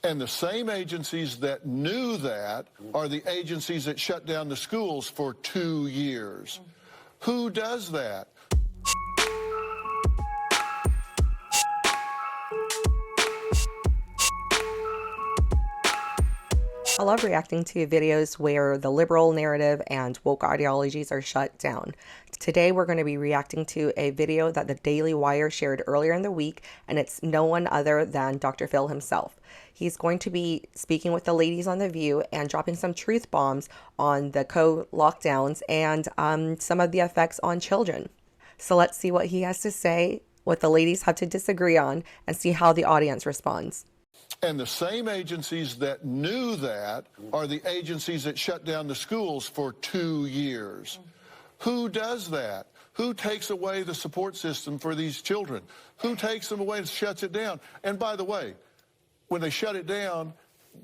And the same agencies that knew that are the agencies that shut down the schools for 2 years. Who does that? I love reacting to videos where the liberal narrative and woke ideologies are shut down. Today we're going to be reacting to a video that the Daily Wire shared earlier in the week, and it's no one other than Dr. Phil himself. He's going to be speaking with the ladies on The View and dropping some truth bombs on the co-lockdowns and some of the effects on children. So let's see what he has to say, what the ladies have to disagree on, and see how the audience responds. And the same agencies that knew that are the agencies that shut down the schools for 2 years. Who does that? Who takes away the support system for these children? Who takes them away and shuts it down? And by the way, when they shut it down,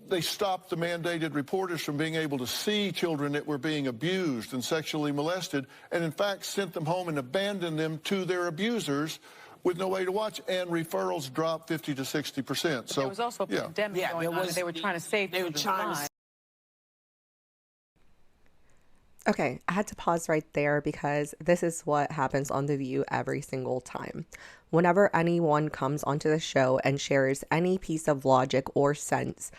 they stopped the mandated reporters from being able to see children that were being abused and sexually molested, and in fact sent them home and abandoned them to their abusers with no way to watch, and referrals dropped 50 to 60%. So there was also a pandemic going on. They were trying to save. They were trying to. Okay, I had to pause right there because this is what happens on The View every single time. Whenever anyone comes onto the show and shares any piece of logic or sense,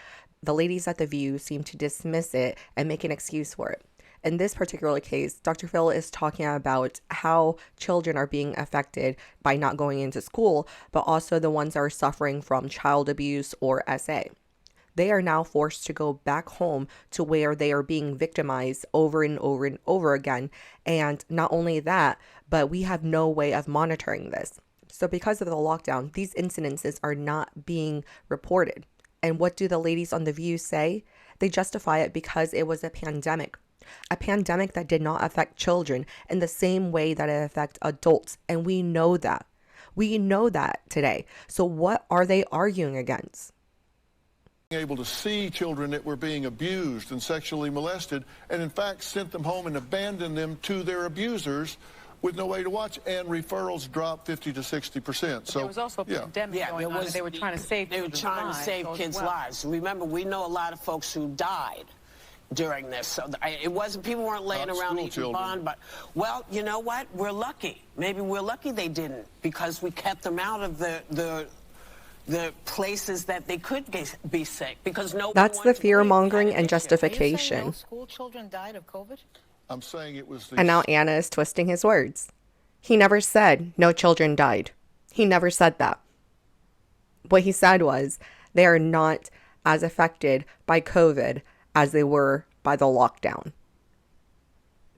the ladies at The View seem to dismiss it and make an excuse for it. In this particular case, Dr. Phil is talking about how children are being affected by not going into school, but also the ones that are suffering from child abuse or SA. They are now forced to go back home to where they are being victimized over and over and over again. And not only that, but we have no way of monitoring this. So because of the lockdown, these incidences are not being reported. And what do the ladies on The View say? They justify it because it was a pandemic. A pandemic that did not affect children in the same way that it affects adults. And we know that. We know that today. So what are they arguing against? Able to see children that were being abused and sexually molested, and in fact sent them home and abandoned them to their abusers with no way to watch, and referrals dropped 50 to 60%. So there was also a pandemic going on. They were trying to save. They were trying to save kids' lives. Remember, we know a lot of folks who died during this, so it wasn't, people weren't laying around eating bond, but, well, you know what, we're lucky. Maybe we're lucky they didn't, because we kept them out of the places that they could be sick, because that's the fear-mongering and justification. Are you saying no school children died of COVID? I'm saying it was and now Anna is twisting his words. He never said no children died. He never said that. What he said was they are not as affected by COVID as they were by the lockdown.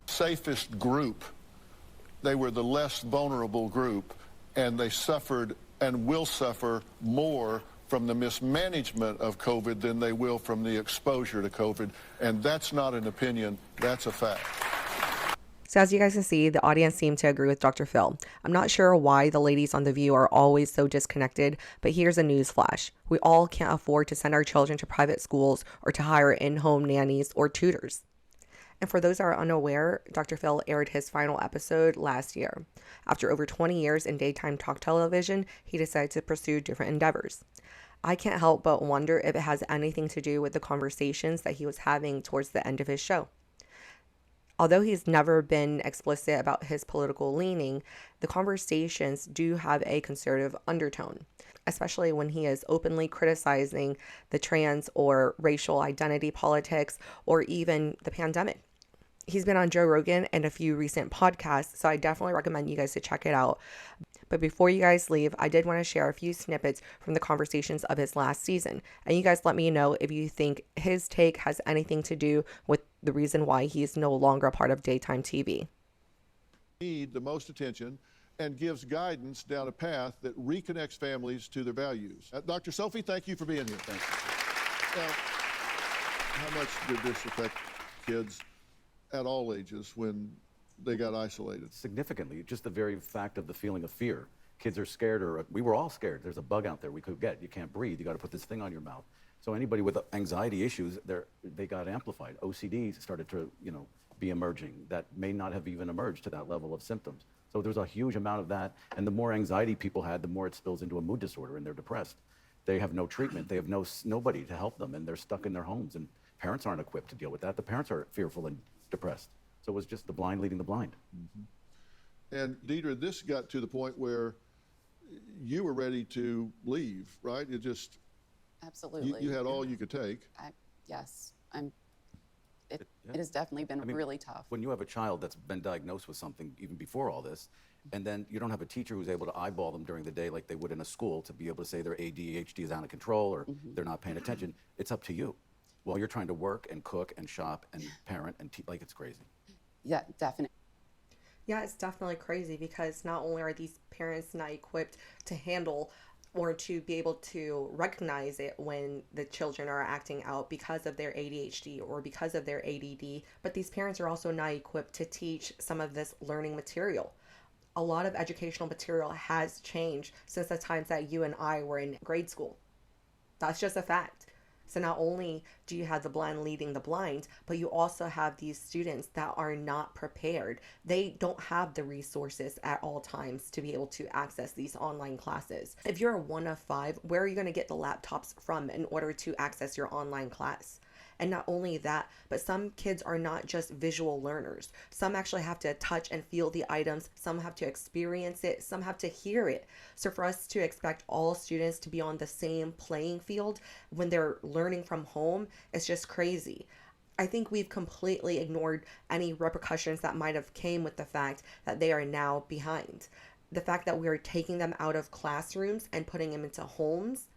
Safest group. They were the less vulnerable group, and they suffered and will suffer more from the mismanagement of COVID than they will from the exposure to COVID. And that's not an opinion, that's a fact. So as you guys can see, the audience seemed to agree with Dr. Phil. I'm not sure why the ladies on The View are always so disconnected, but here's a news flash. We all can't afford to send our children to private schools or to hire in-home nannies or tutors. And for those that are unaware, Dr. Phil aired his final episode last year. After over 20 years in daytime talk television, he decided to pursue different endeavors. I can't help but wonder if it has anything to do with the conversations that he was having towards the end of his show. Although he's never been explicit about his political leaning, the conversations do have a conservative undertone, especially when he is openly criticizing the trans or racial identity politics or even the pandemic. He's been on Joe Rogan and a few recent podcasts, so I definitely recommend you guys to check it out. But before you guys leave, I did want to share a few snippets from the conversations of his last season. And you guys let me know if you think his take has anything to do with the reason why he's no longer a part of daytime TV. Need the most attention and gives guidance down a path that reconnects families to their values. Dr. Sophie, thank you for being here. Thank you. Now, how much did this affect kids at all ages when they got isolated? Significantly, just the very fact of the feeling of fear. Kids are scared, or we were all scared. There's a bug out there we could get. You can't breathe. You got to put this thing on your mouth. So anybody with anxiety issues, they got amplified. OCD started to, be emerging that may not have even emerged to that level of symptoms. So there's a huge amount of that, and the more anxiety people had, the more it spills into a mood disorder, and they're depressed. They have no treatment. They have nobody to help them, and they're stuck in their homes. And parents aren't equipped to deal with that. The parents are fearful and depressed. So it was just the blind leading the blind. And Deidre, this got to the point where you were ready to leave, right? It just Absolutely. you had all you could take. Yes, it has definitely been really tough. When you have a child that's been diagnosed with something even before all this, and then you don't have a teacher who's able to eyeball them during the day like they would in a school to be able to say their ADHD is out of control or they're not paying attention, it's up to you. While you're trying to work and cook and shop and parent and like it's crazy. Yeah, definitely. Yeah, it's definitely crazy because not only are these parents not equipped to handle or to be able to recognize it when the children are acting out because of their ADHD or because of their ADD, but these parents are also not equipped to teach some of this learning material. A lot of educational material has changed since the times that you and I were in grade school. That's just a fact. So not only do you have the blind leading the blind, but you also have these students that are not prepared. They don't have the resources at all times to be able to access these online classes. If you're a 1 of 5, where are you going to get the laptops from in order to access your online class? And not only that, but some kids are not just visual learners. Some actually have to touch and feel the items. Some have to experience it. Some have to hear it. So for us to expect all students to be on the same playing field when they're learning from home is just crazy. I think we've completely ignored any repercussions that might have came with the fact that they are now behind. The fact that we are taking them out of classrooms and putting them into homes,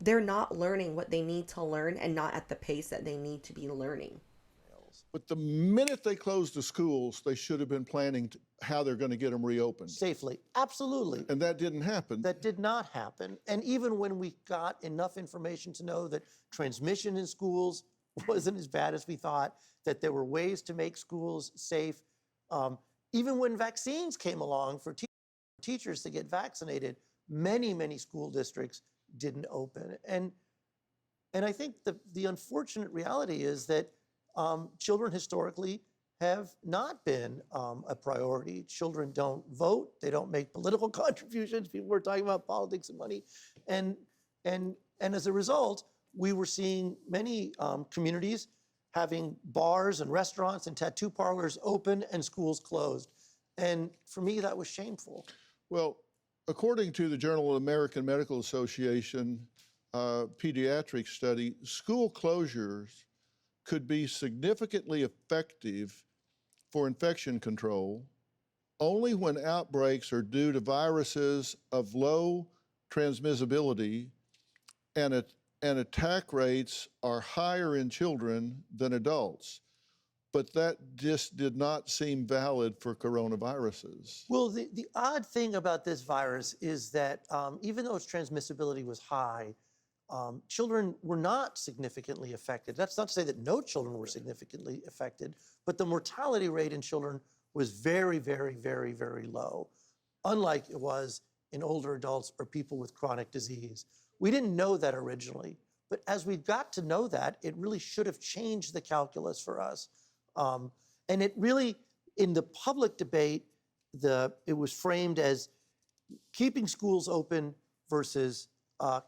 they're not learning what they need to learn and not at the pace that they need to be learning. But the minute they closed the schools, they should have been planning how they're going to get them reopened. Safely, absolutely. And that didn't happen. That did not happen. And even when we got enough information to know that transmission in schools wasn't as bad as we thought, that there were ways to make schools safe, even when vaccines came along for teachers to get vaccinated, many school districts didn't open. And I think the unfortunate reality is that children historically have not been a priority. Children don't vote. They don't make political contributions. People were talking about politics and money. And as a result, we were seeing many communities having bars and restaurants and tattoo parlors open and schools closed. And for me, that was shameful. Well, according to the Journal of the American Medical Association pediatric study, school closures could be significantly effective for infection control only when outbreaks are due to viruses of low transmissibility and attack rates are higher in children than adults. But that just did not seem valid for coronaviruses. Well, the odd thing about this virus is that even though its transmissibility was high, children were not significantly affected. That's not to say that no children were significantly affected, but the mortality rate in children was very low, unlike it was in older adults or people with chronic disease. We didn't know that originally, but as we got to know that, it really should have changed the calculus for us. And it really, in the public debate, it was framed as keeping schools open versus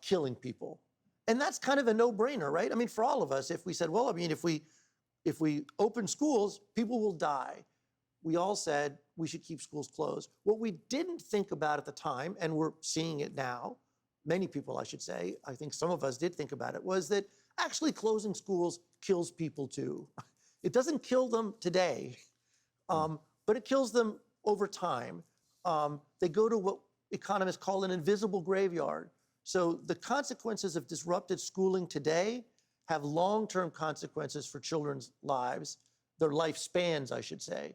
killing people. And that's kind of a no-brainer, right? I mean, for all of us, if we said, well, I mean, if we open schools, people will die. We all said we should keep schools closed. What we didn't think about at the time, and we're seeing it now, many people, I should say, I think some of us did think about it, was that actually closing schools kills people too. It doesn't kill them today, but it kills them over time. They go to what economists call an invisible graveyard. So the consequences of disrupted schooling today have long-term consequences for children's lives, their lifespans, I should say.